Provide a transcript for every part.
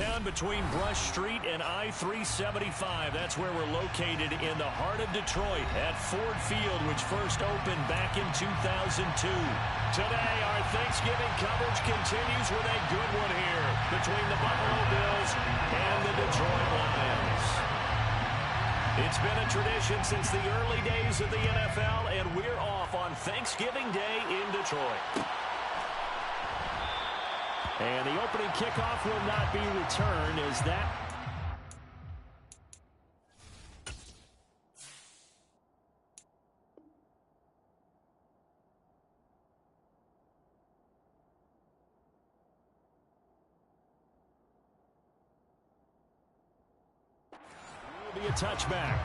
town between Brush Street and I-375. That's where we're located in the heart of Detroit at Ford Field, which first opened back in 2002. Today, our Thanksgiving coverage continues with a good one here between the Buffalo Bills and the Detroit Lions. It's been a tradition since the early days of the NFL, and we're off on Thanksgiving Day in Detroit. And the opening kickoff will not be returned as that will be a touchback.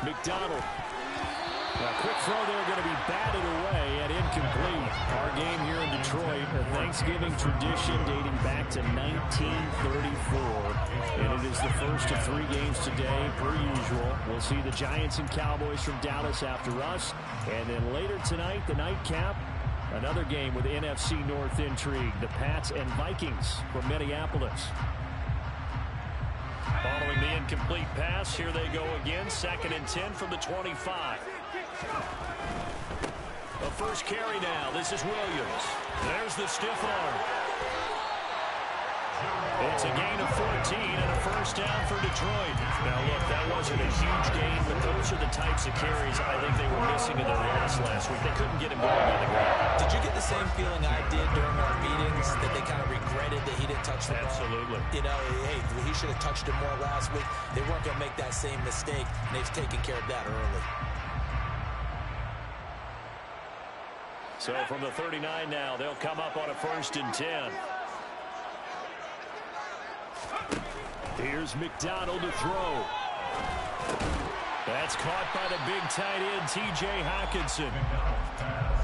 McDonald. A quick throw there, going to be batted away and incomplete. Our game here in Detroit, a Thanksgiving tradition dating back to 1934. And it is the first of 3 games today, per usual. We'll see the Giants and Cowboys from Dallas after us. And then later tonight, the nightcap, another game with NFC North intrigue. The Pats and Vikings from Minneapolis. Following the incomplete pass, here they go again. 2nd and 10 from the 25. The first carry now. This is Williams. There's the stiff arm. It's a gain of 14 and a first down for Detroit. Now, look, that wasn't a huge gain, but those are the types of carries I think they were missing in their loss last week. They couldn't get him going on the ground. Did you get the same feeling I did during our meetings, that they kind of regretted that he didn't touch the ball? Absolutely. You know, hey, he should have touched it more last week. They weren't going to make that same mistake, and they've taken care of that early. So from the 39 now, they'll come up on a 1st and 10. Here's McDonald to throw. That's caught by the big tight end, T.J. Hockenson.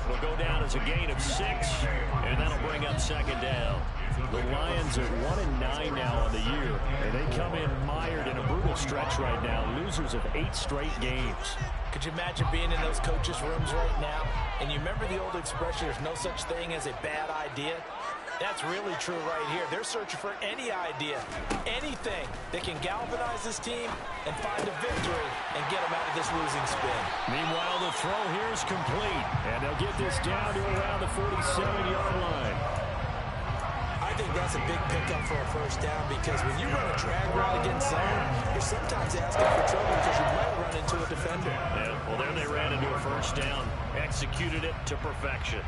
It'll go down as a gain of 6, and that'll bring up 2nd down. The Lions are 1-9 now on the year, and they come in mired in a brutal stretch right now, losers of 8 straight games. Could you imagine being in those coaches' rooms right now? And you remember the old expression, there's no such thing as a bad idea? That's really true right here. They're searching for any idea, anything that can galvanize this team and find a victory and get them out of this losing spin. Meanwhile, the throw here is complete, and they'll get this down to around the 47-yard line. I think that's a big pickup for a first down, because when you run a drag route against someone, you're sometimes asking for trouble because you might run into a defender. Yeah, well, there they ran into a first down, executed it to perfection.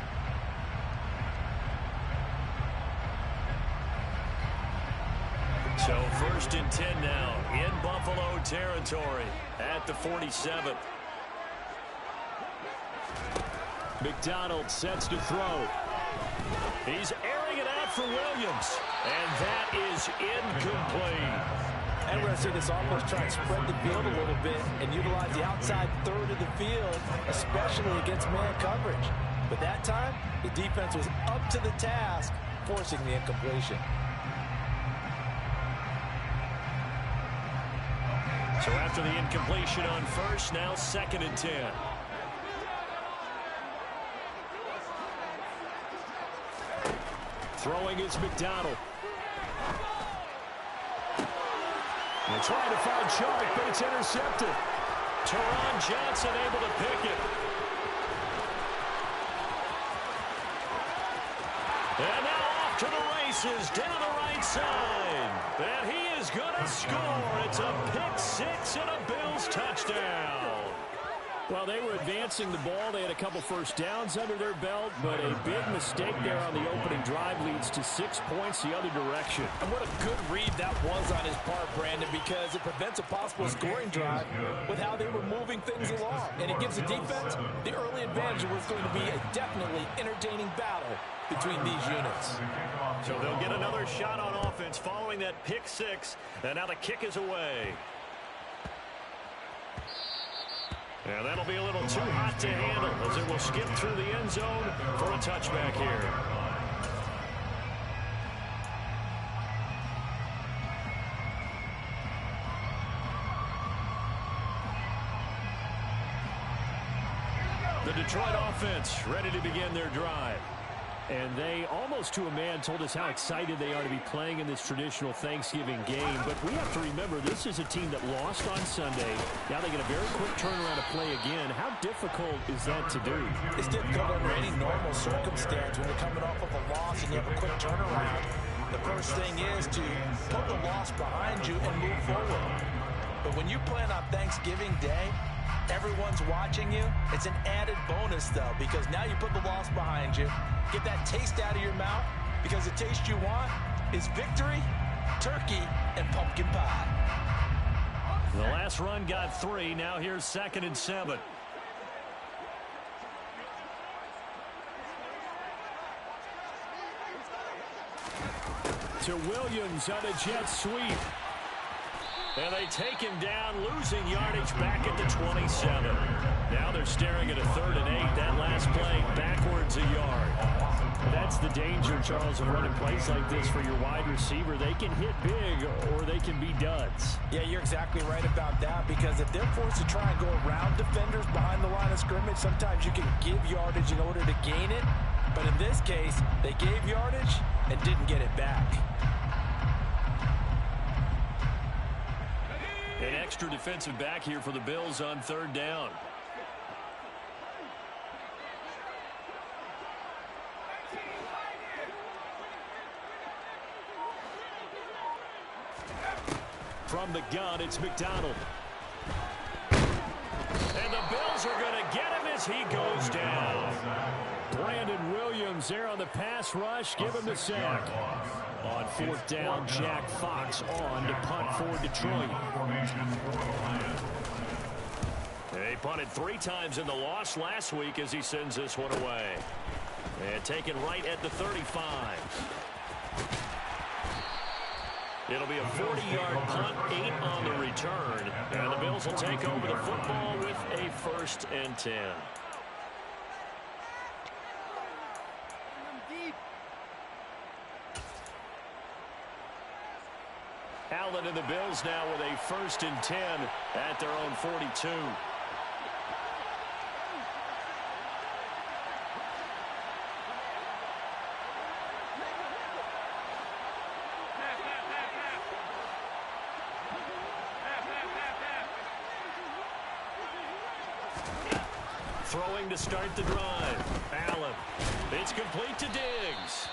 So 1st and 10 now in Buffalo territory at the 47. McDonald sets to throw. He's airing it out for Williams, and that is incomplete. And we're going to see this offense try and spread the field a little bit and utilize the outside third of the field, especially against man coverage. But that time, the defense was up to the task, forcing the incompletion. So after the incompletion on 1st, now 2nd and 10. Throwing is McDonald. They're trying to find Chark, but it's intercepted. Teron Johnson able to pick it. And now off to the races, down the right side. And he is going to score. It's a pick-6 and a Bills touchdown. Well, they were advancing the ball. They had a couple first downs under their belt, but a big mistake there on the opening drive leads to 6 points the other direction. And what a good read that was on his part, Brandon, because it prevents a possible scoring drive with how they were moving things along. And it gives the defense the early advantage of what's going to be a definitely entertaining battle between these units. So they'll get another shot on offense following that pick-6, and now the kick is away. And that'll be a little too hot to handle as it will skip through the end zone for a touchback here. The Detroit offense ready to begin their drive. And they, almost to a man, told us how excited they are to be playing in this traditional Thanksgiving game. But we have to remember, this is a team that lost on Sunday. Now they get a very quick turnaround to play again. How difficult is that to do? It's difficult under any normal circumstance when you're coming off of a loss and you have a quick turnaround. The first thing is to put the loss behind you and move forward. But when you plan on Thanksgiving Day, everyone's watching you. It's an added bonus, though, because now you put the loss behind you. Get that taste out of your mouth, because the taste you want is victory, turkey, and pumpkin pie. The last run got 3. Now here's 2nd and 7. To Williams on a jet sweep. And they take him down, losing yardage back at the 27. Now they're staring at a 3rd and 8. That last play backwards a yard. That's the danger, Charles, of running plays like this for your wide receiver. They can hit big or they can be duds. Yeah, you're exactly right about that, because if they're forced to try and go around defenders behind the line of scrimmage, sometimes you can give yardage in order to gain it. But in this case, they gave yardage and didn't get it back. An extra defensive back here for the Bills on 3rd down. From the gun, it's McDonald. And the Bills are going to get him as he goes down. Brandon Williams there on the pass rush. Give him the sack. On 4th down, Jack Fox on to punt for Detroit. They punted 3 times in the loss last week as he sends this one away. And taken right at the 35. It'll be a 40-yard punt, 8 on the return. And the Bills will take over the football with a 1st and 10. Allen and the Bills now with a 1st and 10 at their own 42. Throwing to start the drive. Allen. It's complete to Diggs.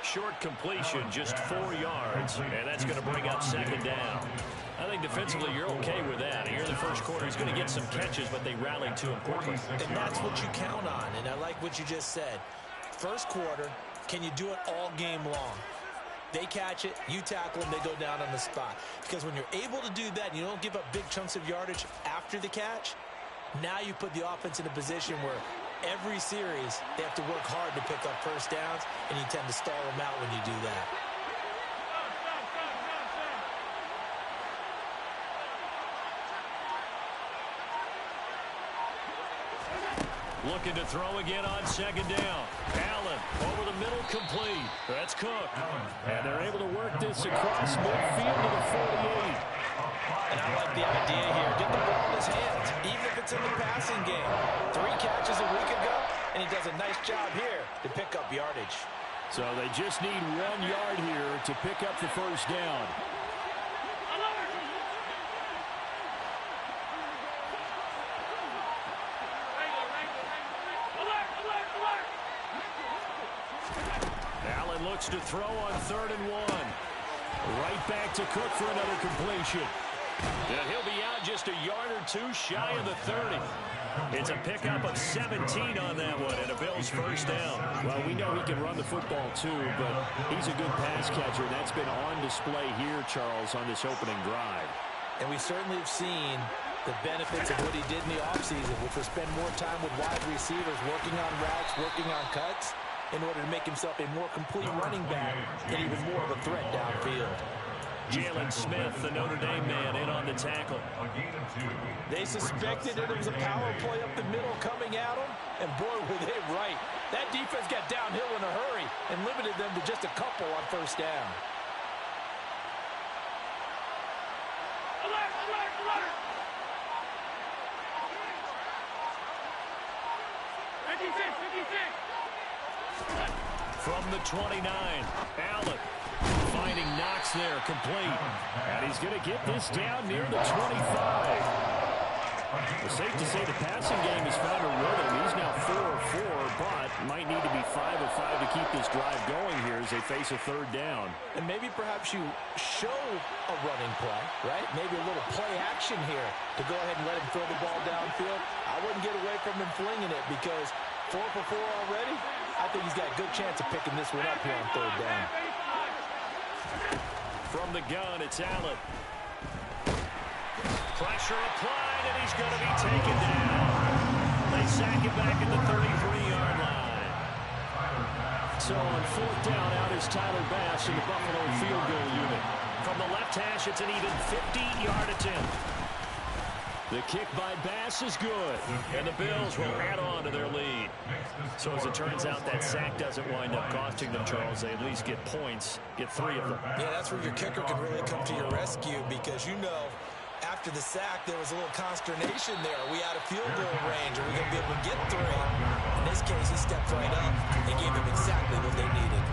Short completion, just 4 yards, and that's going to bring up 2nd down. I think defensively you're okay with that. Here in the first quarter, he's going to get some catches, but they rallied to him quickly. And that's what you count on, and I like what you just said. First quarter, can you do it all game long? They catch it, you tackle them, they go down on the spot. Because when you're able to do that and you don't give up big chunks of yardage after the catch, now you put the offense in a position where every series, they have to work hard to pick up first downs, and you tend to stall them out when you do that. Looking to throw again on 2nd down. Allen over the middle, complete. That's Cook. And they're able to work this across midfield to the 48. And I like the idea here. Get the ball in his hands, even if it's in the passing game. 3 catches a week ago, and he does a nice job here to pick up yardage. So they just need 1 yard here to pick up the 1st down. Allen looks to throw on 3rd and 1. Right back to Cook for another completion. And he'll be out just a yard or 2 shy of the 30. It's a pickup of 17 on that one and a Bills 1st down. Well, we know he can run the football too, but he's a good pass catcher. That's been on display here, Charles, on this opening drive. And we certainly have seen the benefits of what he did in the offseason, which was spend more time with wide receivers, working on routes, working on cuts, in order to make himself a more complete running back and even more of a threat downfield. Jalen Smith, the Notre Dame man, in on the tackle. They suspected it was a power play up the middle coming at them, and boy, were they right. That defense got downhill in a hurry and limited them to just a couple on first down. From the 29, Allen finding Knox there, complete. And he's going to get this down near the 25. It's safe to say the passing game has found a rhythm. He's now 4 of 4, but might need to be 5 of 5 to keep this drive going here as they face a third down. And maybe perhaps you show a running play, right? Maybe a little play action here to go ahead and let him throw the ball downfield. I wouldn't get away from him flinging it because 4 for 4 already. I think he's got a good chance of picking this one up here on third down. From the gun, it's Allen. Pressure applied, and he's going to be taken down. They sack it back at the 33-yard line. So on fourth down, out is Tyler Bass in the Buffalo field goal unit. From the left hash, it's an even 50-yard attempt. The kick by Bass is good, and the Bills will add on to their lead. So as it turns out, that sack doesn't wind up costing them, Charles. They at least get points, get 3 of them. Yeah, that's where your kicker can really come to your rescue because, you know, after the sack, there was a little consternation there. Are we out of field goal range? Are we going to be able to get 3? In this case, he stepped right up and gave them exactly what they needed.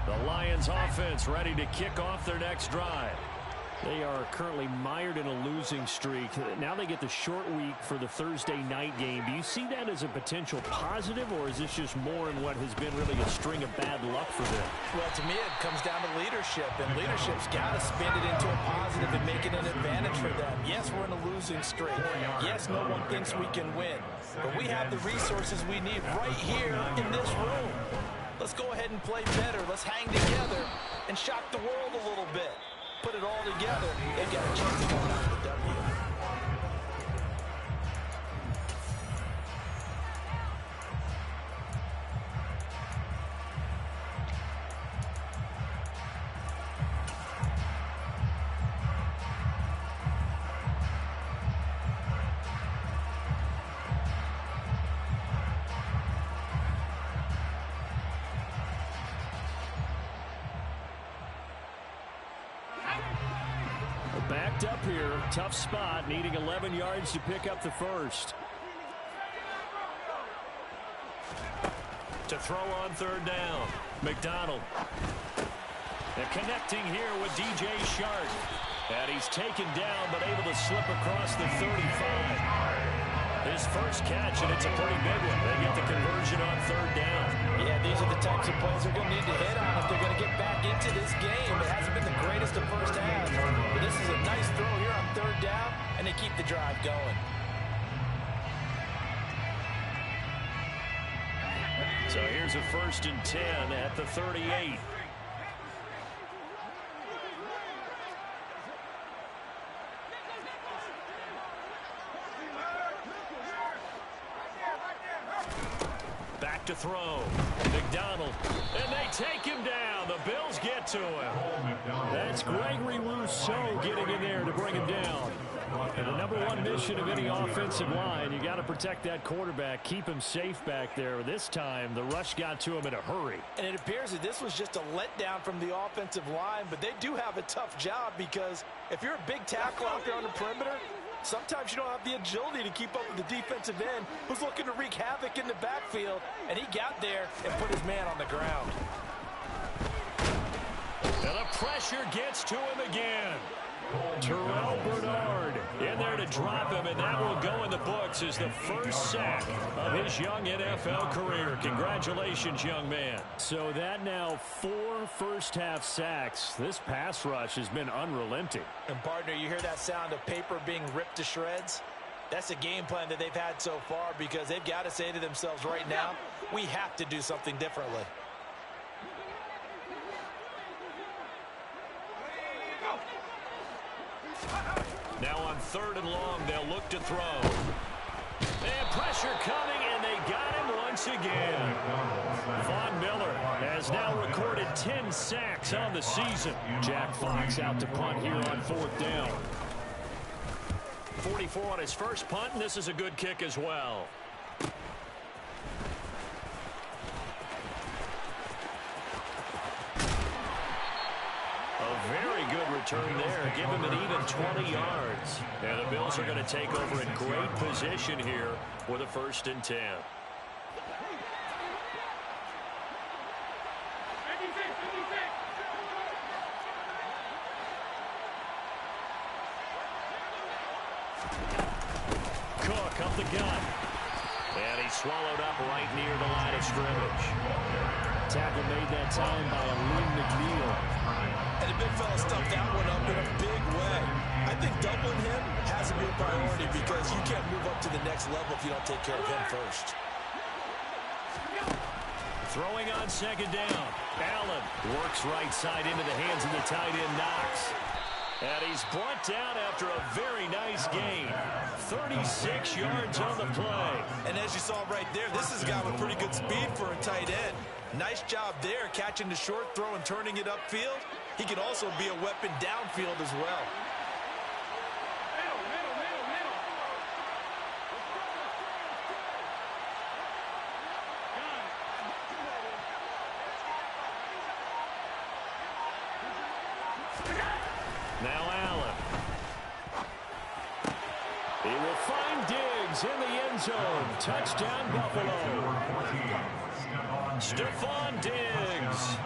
The Lions offense ready to kick off their next drive. They are currently mired in a losing streak. Now they get the short week for the Thursday night game. Do you see that as a potential positive, or is this just more in what has been really a string of bad luck for them? Well, to me, it comes down to leadership, and leadership's got to spin it into a positive and make it an advantage for them. Yes, we're in a losing streak. Yes, no one thinks we can win, but we have the resources we need right here in this room. Let's go ahead and play better. Let's hang together and shock the world a little bit. Put it all together, they've got a chance of going out with the W. Backed up here, tough spot, needing 11 yards to pick up the first. To throw on third down, McDonald. They're connecting here with DJ Shark. And he's taken down, but able to slip across the 35. His first catch, and it's a pretty big one. They get the conversion on third down. Yeah, these are the types of plays they're going to need to hit on if they're going to get back into this game. It hasn't been the greatest of first halves, but this is a nice throw here on third down, and they keep the drive going. So here's a 1st and 10 at the 38. Back to throw. McDonald. And they take him down. The Bills get to him. That's Gregory Rousseau getting in there to bring him down. And the #1 mission of any offensive line, you got to protect that quarterback, keep him safe back there. This time, the rush got to him in a hurry. And it appears that this was just a letdown from the offensive line, but they do have a tough job because if you're a big tackle out there on the perimeter, sometimes you don't have the agility to keep up with the defensive end who's looking to wreak havoc in the backfield, and he got there and put his man on the ground. And the pressure gets to him again. Terrell Bernard in there to drop him, and that will go in the books as the first sack of his young NFL career. Congratulations, young man. So that now 4 first-half sacks. This pass rush has been unrelenting. And, partner, you hear that sound of paper being ripped to shreds? That's the game plan that they've had so far because they've got to say to themselves right now, we have to do something differently. Now on 3rd and long, they'll look to throw. And pressure coming, and they got him once again. Von Miller has now recorded 10 sacks on the season. Jack Fox out to punt here on 4th down. 44 on his first punt, and this is a good kick as well. Very good return there. Give him an even 20 yards. And the Bills are going to take over in great position here with a 1st and 10. Cook up the gut. And he's swallowed up right near the line of scrimmage. Tackle made that time by Aleem McNeil. And the big fella stuffed that one up in a big way. I think doubling him has to be a priority because you can't move up to the next level if you don't take care of him first. Throwing on 2nd down. Allen works right side into the hands of the tight end Knox. And he's brought down after a very nice gain. 36 yards on the play. And as you saw right there, this is a guy with pretty good speed for a tight end. Nice job there, catching the short throw and turning it upfield. He can also be a weapon downfield as well. Now Allen. He will find Diggs in the end zone. Touchdown, Buffalo. Stephon Diggs.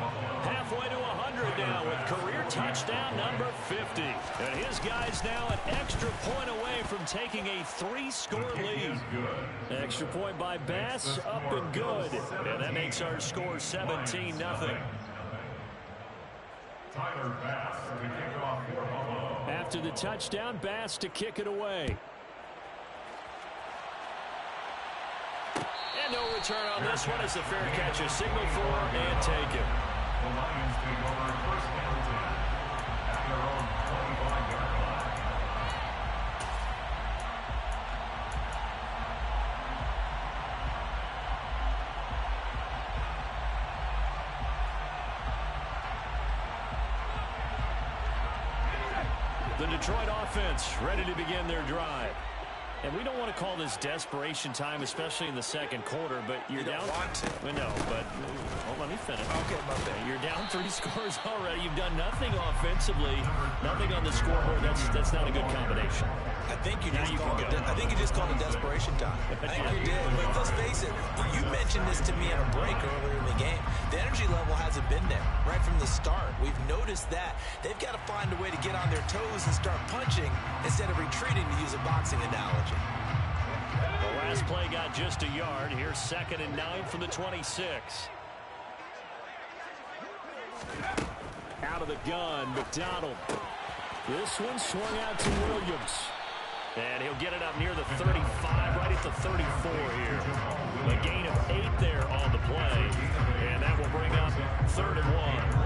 Halfway to 100 now with career touchdown number 50. And his guys now an extra point away from taking a 3-score lead. Extra point by Bass, up and good. And that makes our score 17-0. After the touchdown, Bass to kick it away. And no return on this one as the fair catch is signaled for and taken. The Lions take over first penalty at their own 25-yard line. The Detroit offense ready to begin their drive. And we don't want to call this desperation time, especially in the second quarter, but you're down. Want to. No, but let me finish. Okay, my bad. You're down 3 scores already. You've done nothing offensively, nothing on the scoreboard. That's not a good combination. I think you just called it desperation time. I think you did. But let's face it, you mentioned this to me in a break earlier in the game. The energy level hasn't been there right from the start. We've noticed that. They've got to find a way to get on their toes and start punching instead of retreating, to use a boxing analogy. The last play got just a yard. Here's 2nd and 9 from the 26. Out of the gun, McDonald. This one swung out to Williams. And he'll get it up near the 35, right at the 34 here. A gain of 8 there on the play. And that will bring up 3rd and 1.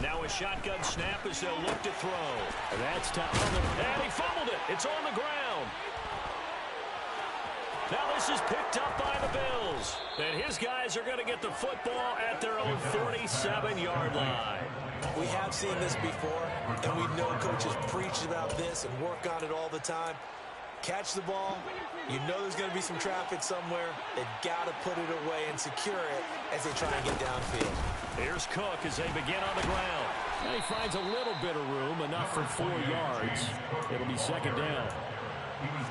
Now a shotgun snap as they'll look to throw. That's tough. And he fumbled it. It's on the ground. Now this is picked up by the Bills. And his guys are going to get the football at their own 47-yard line. We have seen this before, and we know coaches preach about this and work on it all the time. Catch the ball. You know there's going to be some traffic somewhere. They've got to put it away and secure it as they try and get downfield. Here's Cook as they begin on the ground. And he finds a little bit of room, enough for 4 yards. It'll be 2nd down.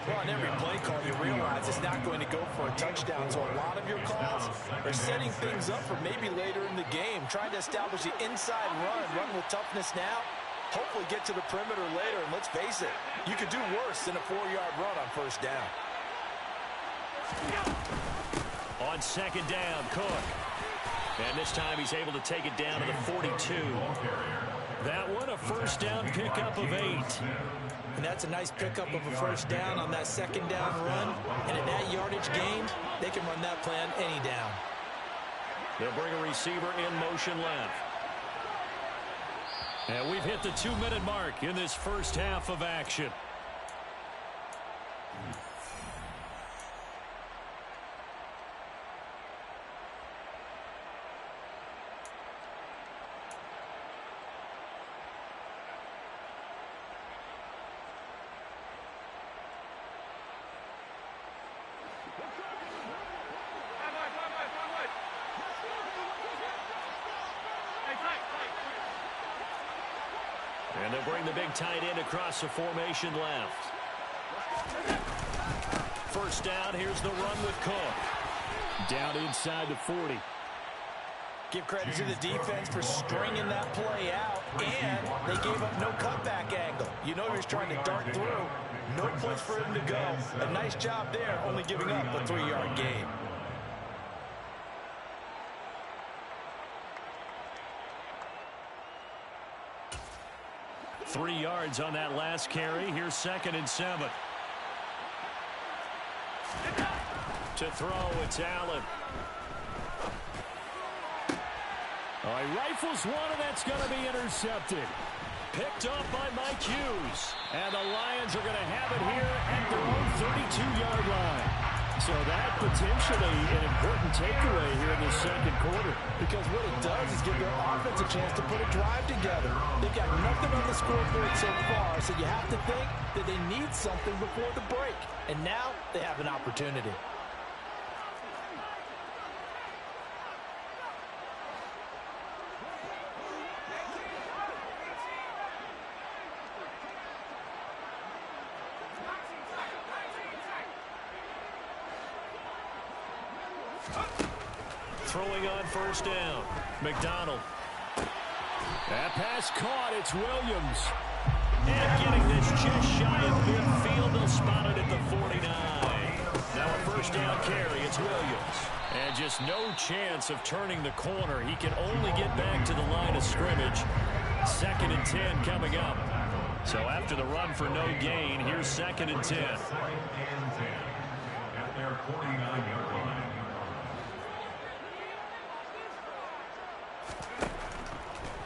Well, on every play call, you realize it's not going to go for a touchdown. So a lot of your calls are setting things up for maybe later in the game, trying to establish the inside run with toughness now. hopefully get to the perimeter later. And let's face it, you could do worse than a 4-yard run on first down. On second down, Cook. And this time he's able to take it down to the 42. That one, a first down pickup of 8. And that's a nice pickup of a first down on that second down run. And in that yardage gained, they can run that plan any down. They'll bring a receiver in motion left. And we've hit the 2-minute mark in this first half of action. And they'll bring the big tight end across the formation left. First down, here's the run with Cook. Down inside the 40. Give credit to the defense for stringing that play out, and they gave up no cutback angle. You know he was trying to dart through. No place for him to go. A nice job there, only giving up a 3-yard gain. Three yards on that last carry. Here's 2nd and 7. To throw, it's Allen. Oh, he rifles one, and that's going to be intercepted. Picked up by Mike Hughes. And the Lions are going to have it here at their own 32-yard line. So that potentially an important takeaway here in the second quarter. Because what it does is give their offense a chance to put a drive together. They've got nothing on the scoreboard so far, so you have to think that they need something before the break. And now they have an opportunity. Throwing on first down. McDonald. That pass caught. It's Williams. And getting this just shy of midfield. They'll spot it at the 49. Now a first down carry. It's Williams. And just no chance of turning the corner. He can only get back to the line of scrimmage. 2nd and 10 coming up. So after the run for no gain, here's 2nd and 10. At their 49-yard line.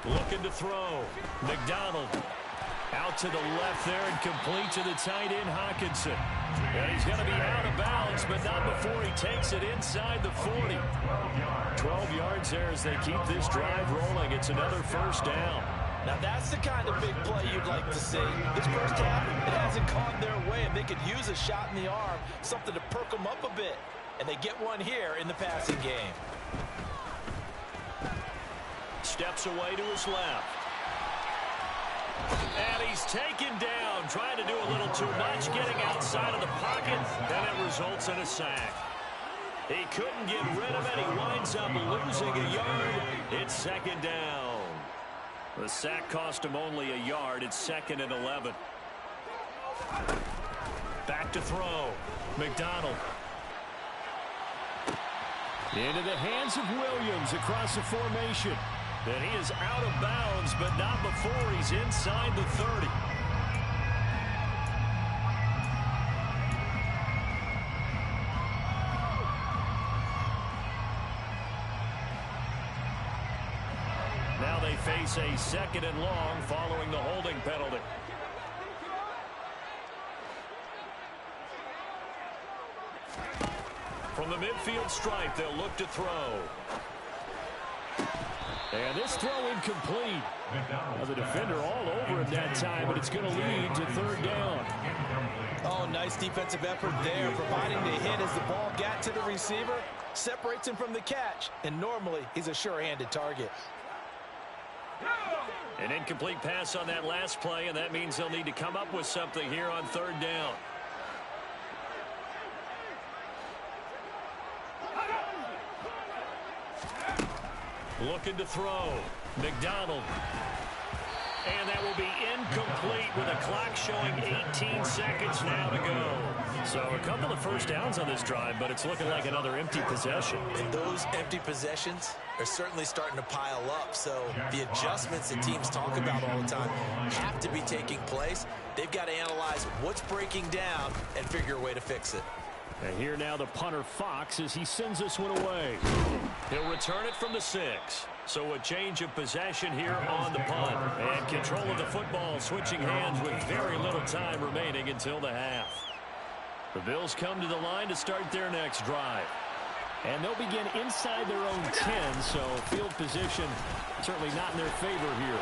Looking to throw. McDonald out to the left there and complete to the tight end, Hawkinson. And he's going to be out of bounds, but not before he takes it inside the 40. 12 yards there as they keep this drive rolling. It's another first down. Now that's the kind of big play you'd like to see. This first half, it hasn't gone their way, and they could use a shot in the arm, something to perk them up a bit. And they get one here in the passing game. Steps away to his left. And he's taken down, trying to do a little too much, getting outside of the pocket, and it results in a sack. He couldn't get rid of it. He winds up losing a yard. It's 2nd down. The sack cost him only a yard. It's 2nd and 11. Back to throw. McDonald. Into the hands of Williams across the formation. And he is out of bounds, but not before he's inside the 30. Now they face a 2nd and long following the holding penalty. From the midfield stripe, they'll look to throw. And this throw incomplete. Now the defender all over him that time, but it's going to lead to 3rd down. Oh, nice defensive effort there, providing the hit as the ball got to the receiver, separates him from the catch, and normally he's a sure-handed target. An incomplete pass on that last play, and that means they'll need to come up with something here on 3rd down. Looking to throw. McDonald. And that will be incomplete with a clock showing 18 seconds now to go. So a couple of first downs on this drive, but it's looking like another empty possession. And those empty possessions are certainly starting to pile up. So the adjustments that teams talk about all the time have to be taking place. They've got to analyze what's breaking down and figure a way to fix it. And here now the punter Fox as he sends this one away. He'll return it from the 6. So a change of possession here on the punt. And control of the football switching hands with very little time remaining until the half. The Bills come to the line to start their next drive. And they'll begin inside their own 10, so field position certainly not in their favor here.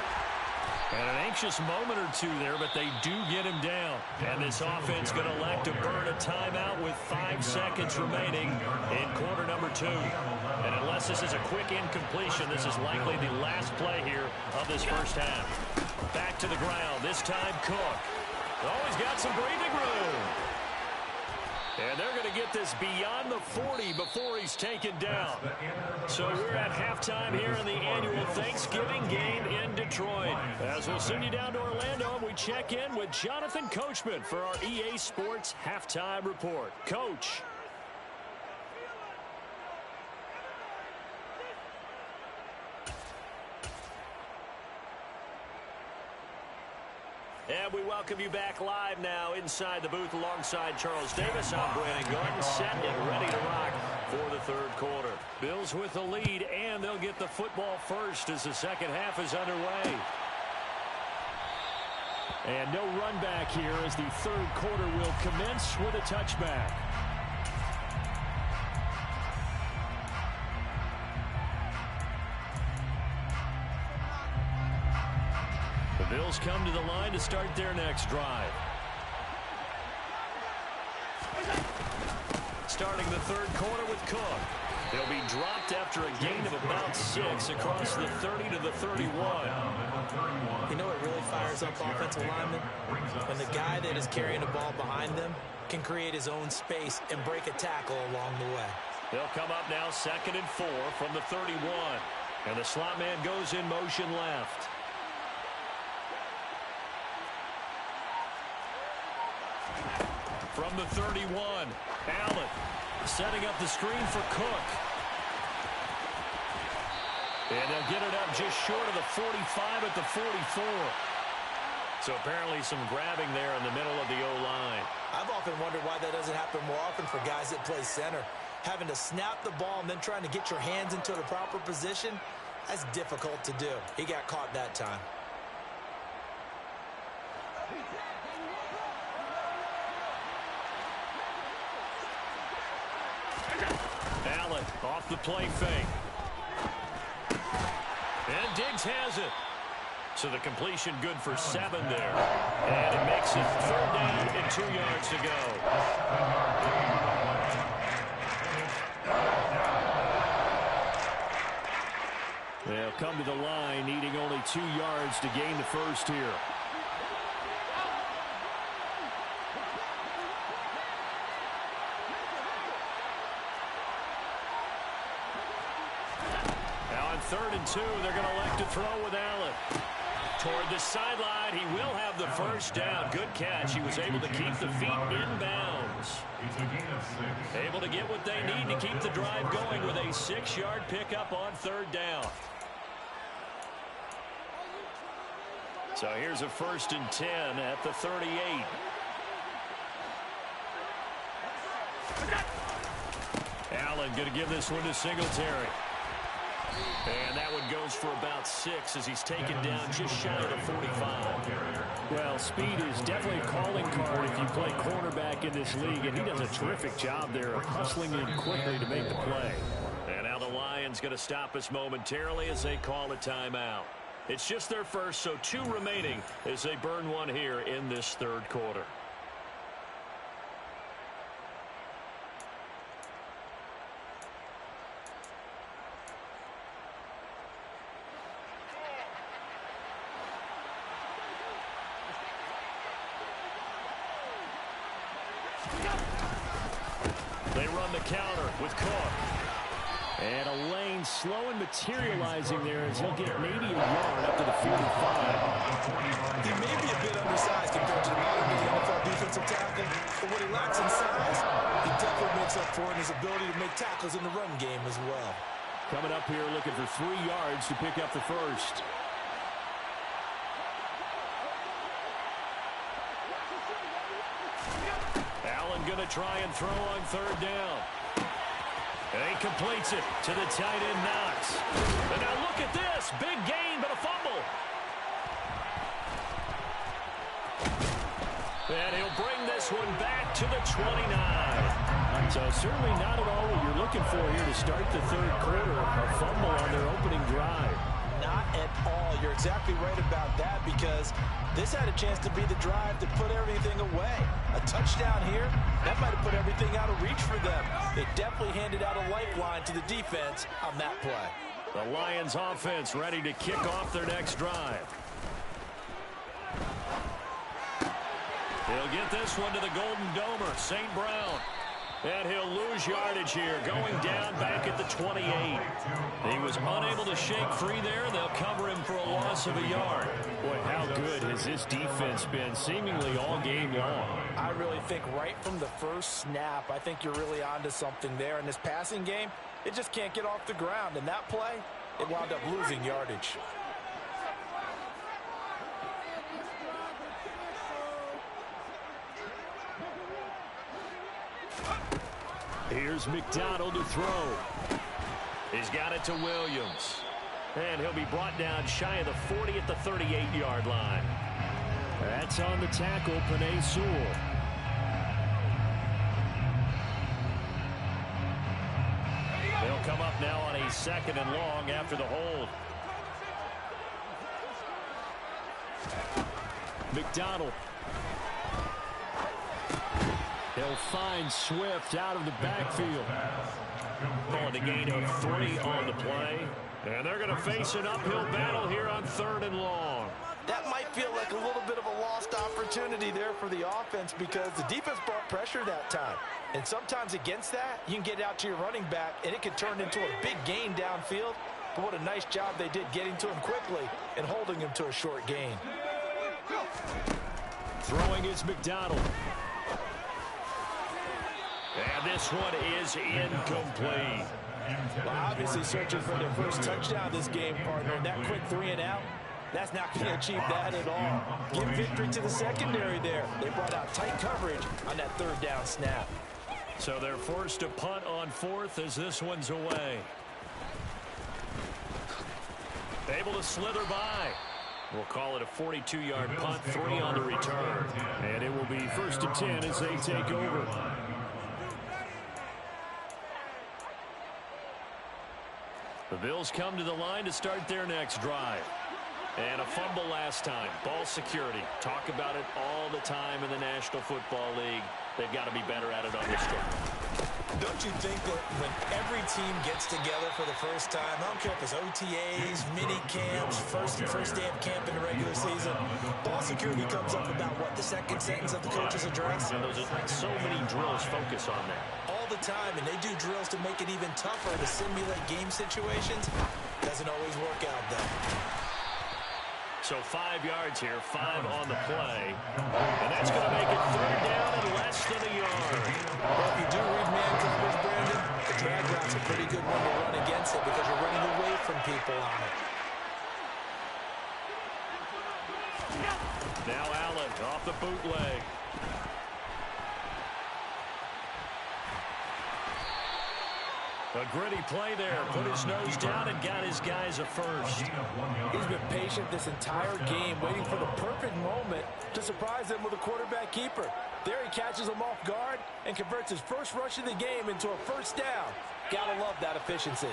And an anxious moment or two there, but they do get him down. And this offense going to elect to burn a timeout with 5 seconds remaining in quarter number 2. And unless this is a quick incompletion, this is likely the last play here of this first half. Back to the ground, this time Cook. Oh, he's got some breathing room. And they're going to get this beyond the 40 before he's taken down. So we're at halftime here in the annual Thanksgiving game in Detroit. As we'll send you down to Orlando, we check in with Jonathan Coachman for our EA Sports Halftime Report. Coach. And we welcome you back live now inside the booth alongside Charles Davis. I'm Brandon Gordon, set and ready to rock for the third quarter. Bills with the lead, and they'll get the football first as the second half is underway. And no run back here as the third quarter will commence with a touchback. The Bills come to the line to start their next drive. Starting the third quarter with Cook. They'll be dropped after a gain of about 6 across the 30 to the 31. You know what really fires up offensive linemen? When the guy that is carrying the ball behind them can create his own space and break a tackle along the way. They'll come up now 2nd and 4 from the 31. And the slot man goes in motion left. From the 31, Allen setting up the screen for Cook. And they'll get it up just short of the 45 at the 44. So apparently some grabbing there in the middle of the O-line. I've often wondered why that doesn't happen more often for guys that play center. Having to snap the ball and then trying to get your hands into the proper position, that's difficult to do. He got caught that time. Allen off the play fake. And Diggs has it. So the completion good for 7 there. And it makes it 3rd down and 2 yards to go. They'll come to the line needing only 2 yards to gain the first here. Now on 3rd and 2, they're going to elect to throw with Allen. Toward the sideline, he will have the first down. Good catch. He was able to keep the feet in bounds. Able to get what they need to keep the drive going with a 6-yard pickup on 3rd down. So here's a 1st and 10 at the 38. Allen going to give this one to Singletary. And that one goes for about 6 as he's taken down just shy of the 45. Well, speed is definitely a calling card if you play cornerback in this league, and he does a terrific job there of hustling in quickly to make the play. And now the Lions going to stop us momentarily as they call a timeout. It's just their first, so 2 remaining as they burn one here in this 3rd quarter. They run the counter with Cook. And a lane slow and materializing there as he'll get maybe a yard up to the 45. He may be a bit undersized compared to the modern day NFL defensive tackle, but what he lacks in size, he definitely makes up for in his ability to make tackles in the run game as well. Coming up here looking for 3 yards to pick up the first. Allen going to try and throw on 3rd down. And he completes it to the tight end, Knox. And now look at this. Big gain, but a fumble. And he'll bring this one back to the 29. So certainly not at all what you're looking for here to start the 3rd quarter. A fumble on their opening drive. Not at all. You're exactly right about that because this had a chance to be the drive to put everything away. A touchdown here, that might have put everything out of reach for them. It definitely handed out a lifeline to the defense on that play. The Lions offense ready to kick off their next drive. He'll get this one to the Golden Domer, St. Brown. And he'll lose yardage here, going down back at the 28. He was unable to shake free there. They'll cover him for a loss of a yard. Boy, how good has this defense been seemingly all game long? I really think right from the first snap, I think you're really onto something there. In this passing game, it just can't get off the ground. And that play, it wound up losing yardage. Here's McDonald to throw. He's got it to Williams. And he'll be brought down shy of the 40 at the 38-yard line. That's on the tackle, Penei Sewell. They'll come up now on a 2nd and long after the hold. McDonald. He'll find Swift out of the backfield. Calling a gain of 3 on the play. And they're going to face an uphill battle here on 3rd and long. That might feel like a little bit of a lost opportunity there for the offense because the defense brought pressure that time. And sometimes against that, you can get out to your running back, and it can turn into a big gain downfield. But what a nice job they did getting to him quickly and holding him to a short gain. Throwing is McDonald. And this one is incomplete. Well, obviously searching for their first touchdown this game, partner. And that quick 3 and out, that's not going to achieve that at all. Give victory to the secondary there. They brought out tight coverage on that 3rd down snap. So they're forced to punt on 4th as this one's away. Able to slither by. We'll call it a 42-yard punt, 3 on the return. And it will be 1st and 10 as they take over. The Bills come to the line to start their next drive. And a fumble last time. Ball security. Talk about it all the time in the National Football League. They've got to be better at it on this drive. Don't you think that when every team gets together for the first time, I don't care if it's OTAs, mini camps, first day of camp in the regular season, ball security comes up about, what, the 2nd sentence of the coach's address? And those are so many drills focus on that. All the time, and they do drills to make it even tougher to simulate game situations. Doesn't always work out, though. So 5 yards here, 5 on the play. And that's going to make it 3rd down and less than a yard. Well, if you do read man coverage, Brandon, the drag route's a pretty good one to run against it because you're running away from people on it. Now Allen off the bootleg. A gritty play there. Put his nose down and got his guys a first. He's been patient this entire game, waiting for the perfect moment to surprise them with a quarterback keeper. There he catches him off guard and converts his first rush of the game into a 1st down. Gotta love that efficiency.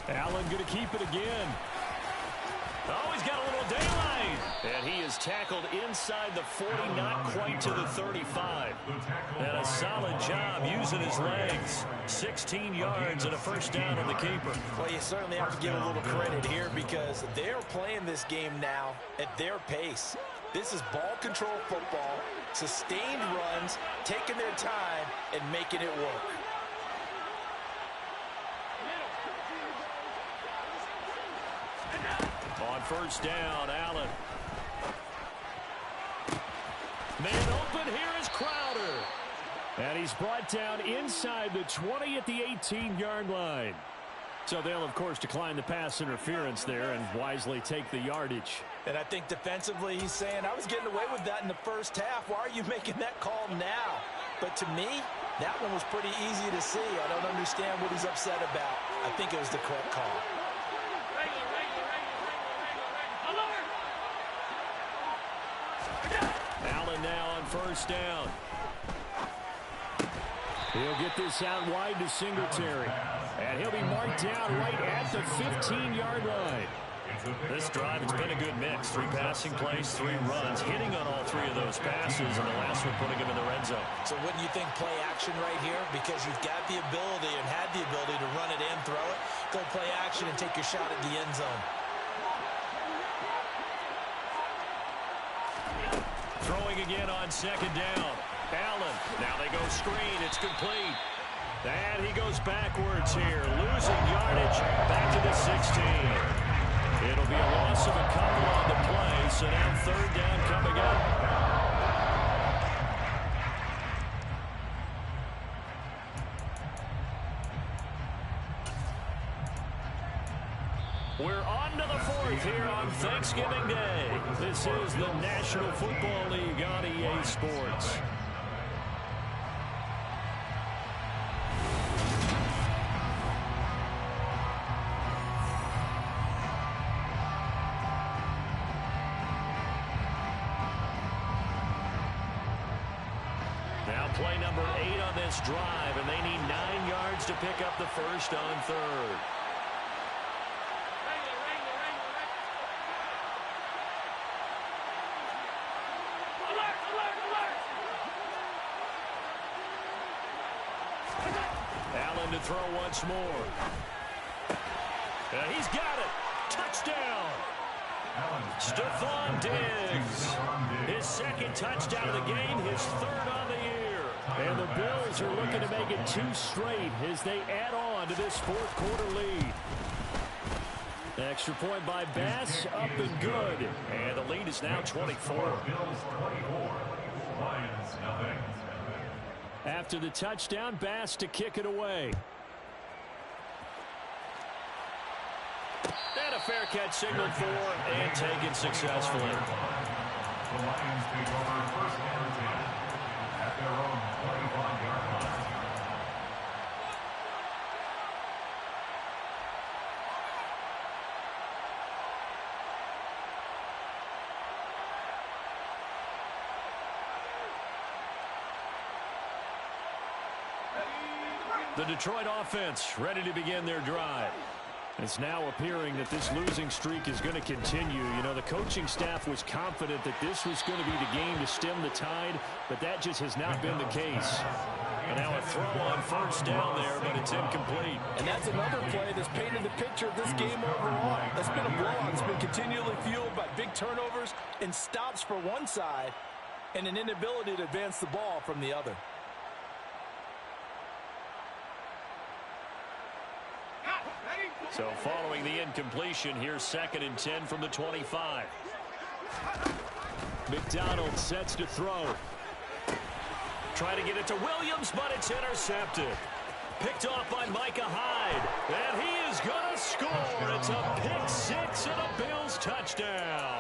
Allen going to keep it again. Oh, he's got a little daylight. And he is tackled inside the 40, not quite to the 35. And a solid job using his legs. 16 yards and a first down on the keeper. Well, you certainly have to give a little credit here because they're playing this game now at their pace. This is ball control football, sustained runs, taking their time, and making it work. On first down, Allen. Man open, here is Crowder. And he's brought down inside the 20 at the 18-yard line. So they'll, of course, decline the pass interference there and wisely take the yardage. And I think defensively he's saying, I was getting away with that in the first half. Why are you making that call now? But to me, that one was pretty easy to see. I don't understand what he's upset about. I think it was the correct call. Allen now on first down. He'll get this out wide to Singletary. And he'll be marked down right at the 15-yard line. This drive, it's been a good mix. 3 passing plays, 3 runs, hitting on all 3 of those passes, and the last one putting him in the red zone. So wouldn't you think play action right here? Because you've got the ability and had the ability to run it and throw it. Go play action and take your shot at the end zone. Throwing again on second down. Allen. Now they go screen. It's complete. And he goes backwards here. Losing yardage back to the 16. It'll be a loss of a couple on the play. So now third down coming up. We're on to the 4th here on Thanksgiving Day. This is the National Football League on EA Sports. Now play number 8 on this drive, and they need 9 yards to pick up the first on third. Allen to throw once more. And he's got it. Touchdown. Stephon Diggs. His second touchdown of the game, his third on the year. And the Bills are looking to make it 2 straight as they add on to this 4th quarter lead. Extra point by Bass, up and good. And the lead is now 24. Bills 24, Lions nothing. After the touchdown, Bass to kick it away. And a fair catch signaled for and taken successfully. The Lions take over first and 10 at their own 25-yard line. The Detroit offense ready to begin their drive. It's now appearing that this losing streak is going to continue. You know, the coaching staff was confident that this was going to be the game to stem the tide, but that just has not been the case. And now a throw on first down there, but it's incomplete. And that's another play that's painted the picture of this game overall. That's been a blowout. It's been continually fueled by big turnovers and stops for one side and an inability to advance the ball from the other. So following the incompletion, here's 2nd and 10 from the 25. McDonald sets to throw. Trying to get it to Williams, but it's intercepted. Picked off by Micah Hyde. And he is going to score. It's a pick 6 and a Bills touchdown.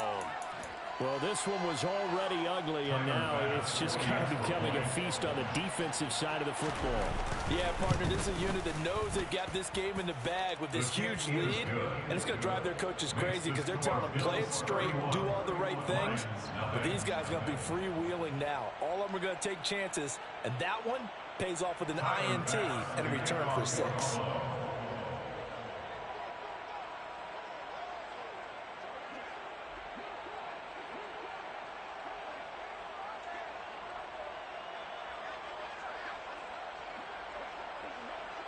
Well, this one was already ugly, and now it's just kind of becoming a feast on the defensive side of the football. Yeah, partner, this is a unit that knows they've got this game in the bag with this huge lead, and it's going to drive their coaches crazy because they're telling them, play it straight, do all the right things. But these guys are going to be freewheeling now. All of them are going to take chances, and that one pays off with an INT and a return for 6.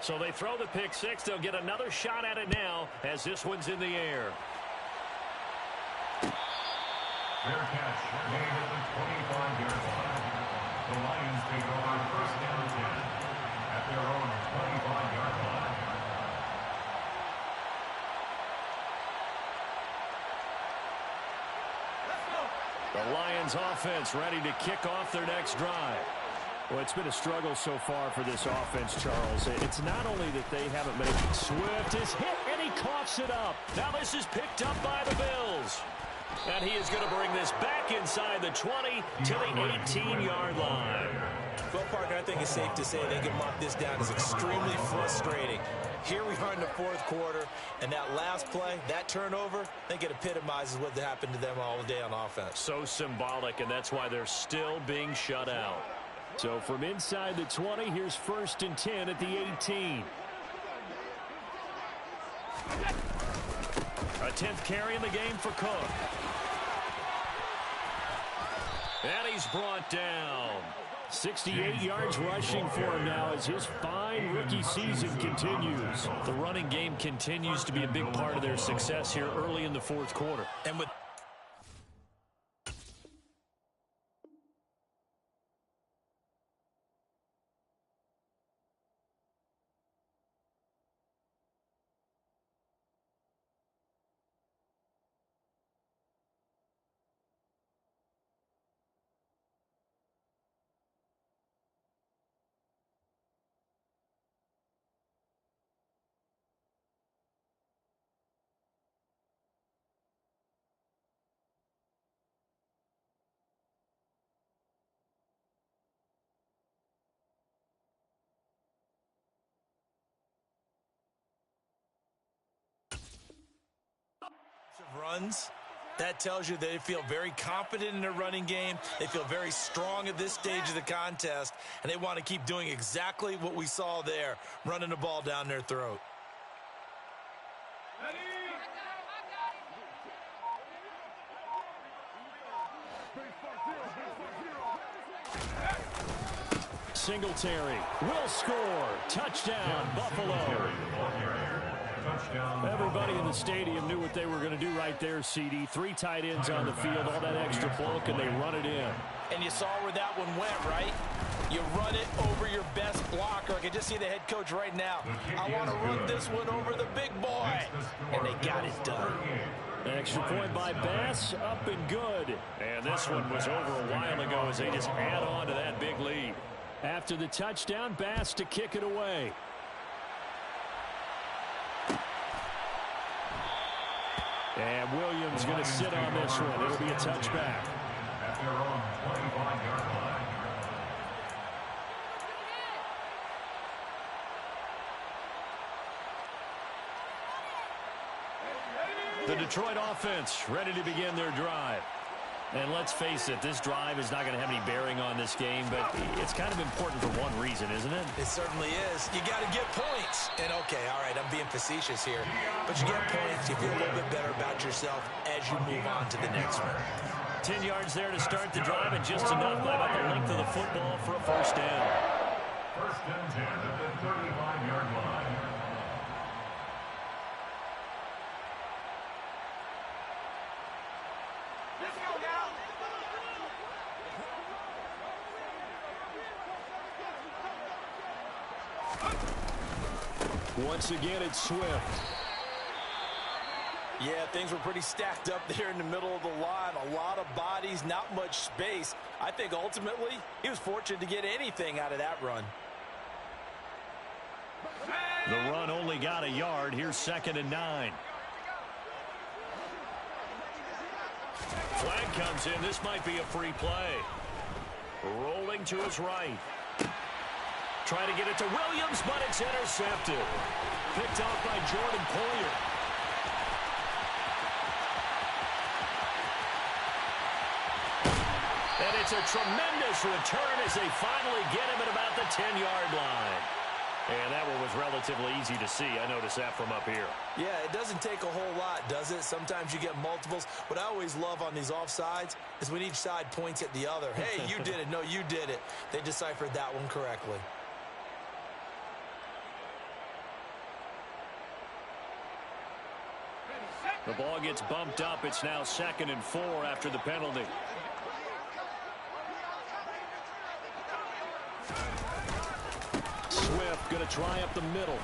So they throw the pick six. They'll get another shot at it now as this one's in the air. Fair catch made at the 25-yard line. The Lions take over first down and 10 at their own 25-yard line. The Lions offense ready to kick off their next drive. Well, it's been a struggle so far for this offense, Charles. It's not only that they haven't made it. Swift is hit, and he coughs it up. Now this is picked up by the Bills. And he is going to bring this back inside the 20 to the 18-yard line. Well, Parker, I think it's safe to say they can mark this down as extremely frustrating. Here we are in the fourth quarter, and that last play, that turnover, I think it epitomizes what happened to them all day on offense. So symbolic, and that's why they're still being shut out. So from inside the 20, here's first and 10 at the 18. A 10th carry in the game for Cook. And he's brought down. 68 yards rushing for him now as his fine rookie season continues. The running game continues to be a big part of their success here early in the fourth quarter. And with runs, that tells you they feel very confident in their running game. They feel very strong at this stage of the contest, and they want to keep doing exactly what we saw there, running the ball down their throat. Singletary will score. Touchdown, Buffalo. Everybody in the stadium knew what they were going to do right there, CD. 3 tight ends on the field, all that extra bulk, and they run it in. And you saw where that one went, right? You run it over your best blocker. I can just see the head coach right now. I want to run this one over the big boy. And they got it done. An extra point by Bass, up and good. And this one was over a while ago as they just add on to that big lead. After the touchdown, Bass to kick it away. And Williams going to sit on this one. It'll be a touchback. At their own 25-yard line. The Detroit offense ready to begin their drive. And let's face it, this drive is not going to have any bearing on this game, but it's kind of important for one reason, isn't it? It certainly is. You got to get points. And, okay, all right, I'm being facetious here. But you get points, you feel a little bit better about yourself as you move on to the next one. 10 yards there to start the drive, and just enough by about the length of the football for a first down. First and 10 at the 35-yard line. Once again, it's Swift. Yeah, things were pretty stacked up there in the middle of the line. A lot of bodies, not much space. I think ultimately he was fortunate to get anything out of that run. The run only got a yard. Here's 2nd and 9. Flag comes in. This might be a free play. Rolling to his right. Trying to get it to Williams, but it's intercepted. Picked off by Jordan Poyer. And it's a tremendous return as they finally get him at about the 10-yard line. And that one was relatively easy to see. I noticed that from up here. Yeah, it doesn't take a whole lot, does it? Sometimes you get multiples. What I always love on these offsides is when each side points at the other. Hey, you did it. No, you did it. They deciphered that one correctly. The ball gets bumped up. It's now 2nd and 4 after the penalty. Swift going to try up the middle.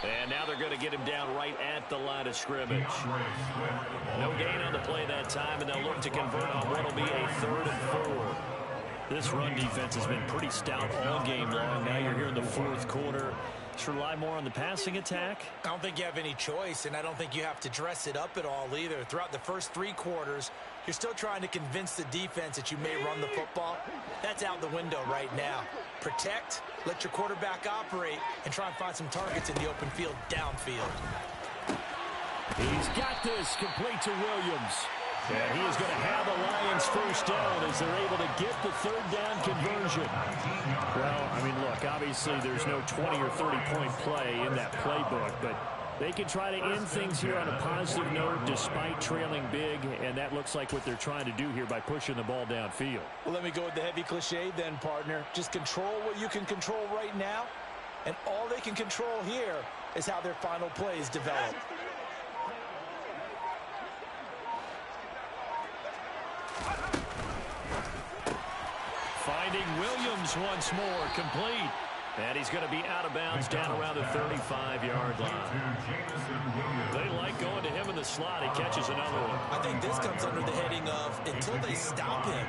And now they're going to get him down right at the line of scrimmage. No gain on the play that time, and they'll look to convert on what will be a 3rd and 4. This run defense has been pretty stout all game long. Now you're here in the 4th quarter. Just rely more on the passing attack. I don't think you have any choice, and I don't think you have to dress it up at all either. Throughout the first 3 quarters, you're still trying to convince the defense that you may run the football. That's out the window right now. Protect, let your quarterback operate, and try and find some targets in the open field downfield. He's got this complete to Williams. And he is going to have a Lions first down as they're able to get the 3rd down conversion. Well, I mean, look, obviously there's no 20 or 30-point play in that playbook, but they can try to end things here on a positive note despite trailing big, and that looks like what they're trying to do here by pushing the ball downfield. Well, let me go with the heavy cliche then, partner. Just control what you can control right now, and all they can control here is how their final plays develop. Finding Williams once more, complete. And he's going to be out of bounds down around the 35-yard line. They like going to him in the slot. He catches another one. I think this comes under the heading of until they stop him,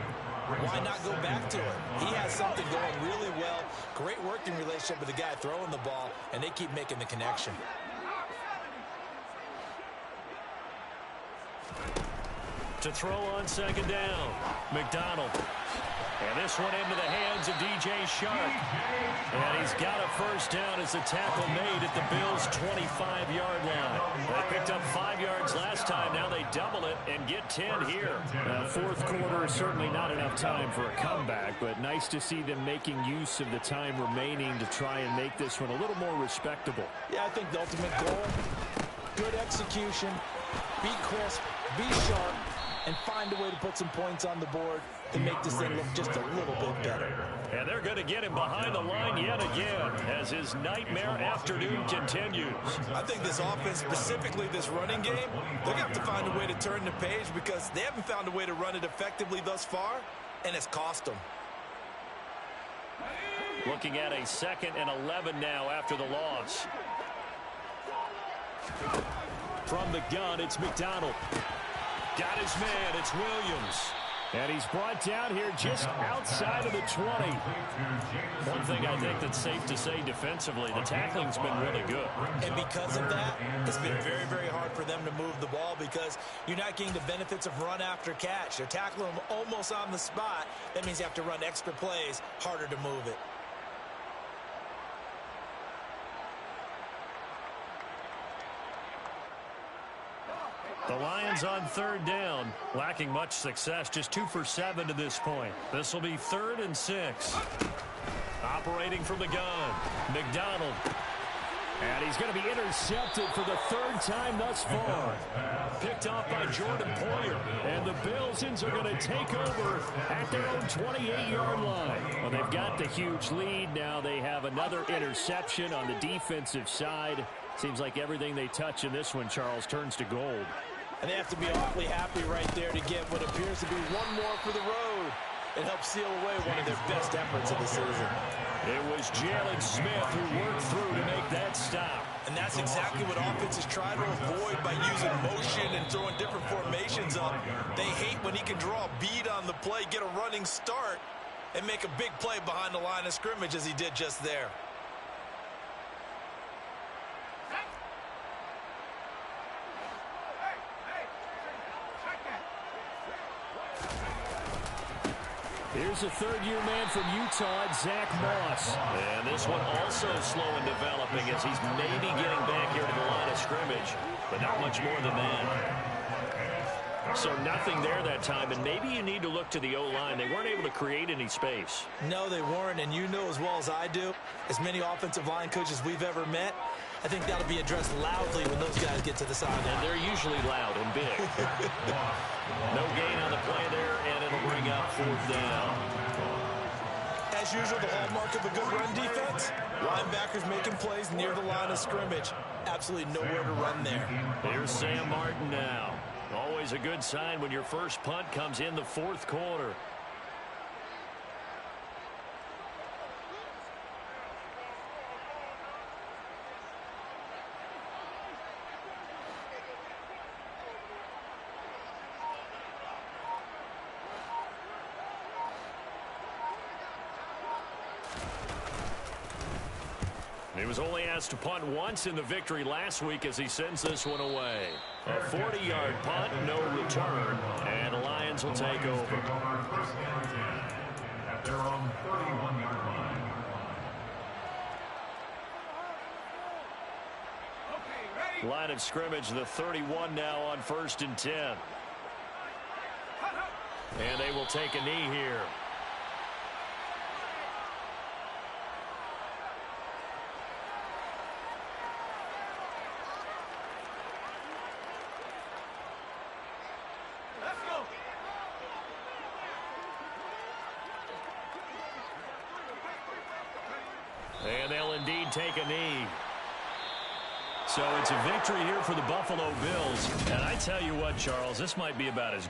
why not go back to it? He has something going really well. Great working relationship with the guy throwing the ball, and they keep making the connection. To throw on 2nd down, McDonald. And this one into the hands of DJ Shark. And he's got a first down as the tackle made at the Bills' 25-yard line. They picked up 5 yards last time. Now they double it and get 10 here. 4th quarter is certainly not enough time for a comeback, but nice to see them making use of the time remaining to try and make this one a little more respectable. Yeah, I think the ultimate goal, good execution, be crisp, be sharp, and find a way to put some points on the board to make this thing look just a little bit better. And they're going to get him behind the line yet again as his nightmare afternoon continues. I think this offense, specifically this running game, they're going to have to find a way to turn the page because they haven't found a way to run it effectively thus far, and it's cost them. Looking at a 2nd and 11 now after the loss. From the gun, it's McDonald. Got his man, it's Williams. And he's brought down here just outside of the 20. One thing I think that's safe to say defensively, the tackling's been really good. And because of that, it's been very, very hard for them to move the ball because you're not getting the benefits of run after catch. They're tackling them almost on the spot. That means you have to run extra plays, harder to move it. The Lions on 3rd down, lacking much success, just 2 for 7 to this point. This will be 3rd and 6. Operating from the gun, McDonald. And he's going to be intercepted for the 3rd time thus far. Picked off by Jordan Poyer. And the Bills are going to take over at their own 28-yard line. Well, they've got the huge lead. Now they have another interception on the defensive side. Seems like everything they touch in this one, Charles, turns to gold. And they have to be awfully happy right there to get what appears to be one more for the road. It helps seal away one of their best efforts of the season. It was Jalen Smith who worked through to make that stop. And that's exactly what offenses try to avoid by using motion and throwing different formations up. They hate when he can draw a bead on the play, get a running start, and make a big play behind the line of scrimmage as he did just there. Here's a 3rd-year man from Utah, Zach Moss. And this one also slow in developing as he's maybe getting back here to the line of scrimmage, but not much more than that. So nothing there that time, and maybe you need to look to the O-line. They weren't able to create any space. No, they weren't, and you know as well as I do, as many offensive line coaches we've ever met, I think that'll be addressed loudly when those guys get to the sideline. And they're usually loud and big. No gain on the play there, and it'll bring up 4th down. As usual, the hallmark of a good run defense, linebackers making plays near the line of scrimmage. Absolutely nowhere to run there. Here's Sam Martin now. Always a good sign when your first punt comes in the fourth quarter. He was only asked to punt once in the victory last week as he sends this one away. A 40-yard punt, no return, and the Lions will take over. First down 10 at their own 31-yard line. Line of scrimmage, the 31 now on 1st and 10. And they will take a knee here. And they'll indeed take a knee. So it's a victory here for the Buffalo Bills. And I tell you what, Charles, this might be about as